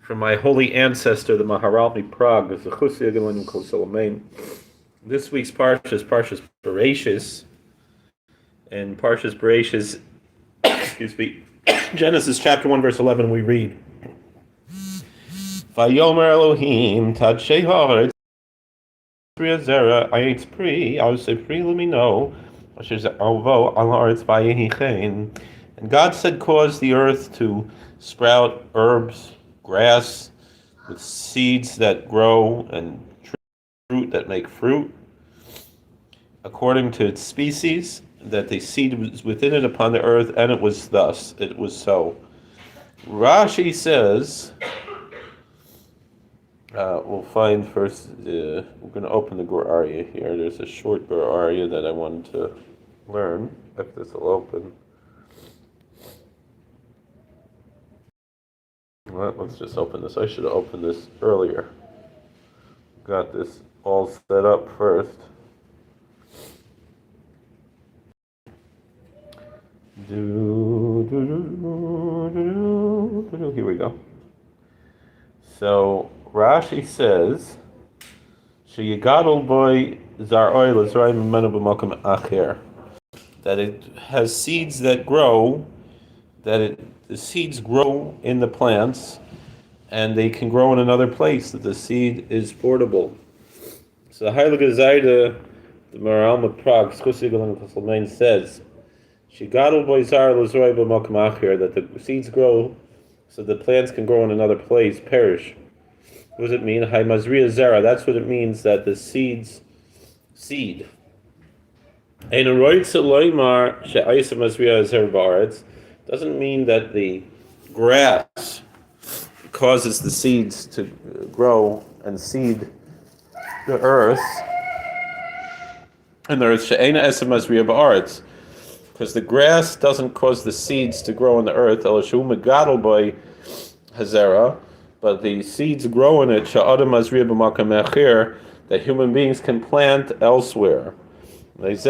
from my holy ancestor, the Maharal Prague, the Hasidic Kol Solomain. This week's Parshas is Parshas Breishis, and Parshas Breishis, excuse me, Genesis chapter 1, verse 11, we read, Vayomer Elohim Tadshei Haaretz Pri Zera Ayetz Pri Alse Pri Lumino Asher Ovo Al Haaretz Vayehi Chen. And God said, cause the earth to sprout herbs, grass, with seeds that grow, and fruit that make fruit, according to its species, that the seed was within it upon the earth, and it was thus, it was so. Rashi says, we'll find first, we're going to open the Aryeh here. There's a short Aryeh that I wanted to learn, if this will open. Well, let's just open this. I should have opened this earlier. Got this all set up first. Here we go. So Rashi says, "Sheyigadol boy zaroi l'zraim mimenu b'makom acher," that it has seeds that grow, the seeds grow in the plants, and they can grow in another place. That the seed is portable. So the Heilige Zayda, the Maharal Prague, says, "Shegadol boizar l'zroi b'makom acher," that the seeds grow, so the plants can grow in another place. Perish. What does it mean? Hay mazriya zera. That's what it means. That the seed. Doesn't mean that the grass causes the seeds to grow and seed the earth. And there is she'ena esem mazriya ba'aretz, because the grass doesn't cause the seeds to grow in the earth. Elishu megadol by hazera, but the seeds grow in it. She'adam mazriya b'makam echir, that human beings can plant elsewhere. That's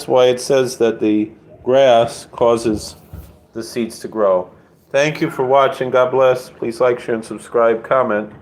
why it says that the grass causes the seeds to grow. Thank you for watching. God bless. Please like, share, and subscribe. Comment.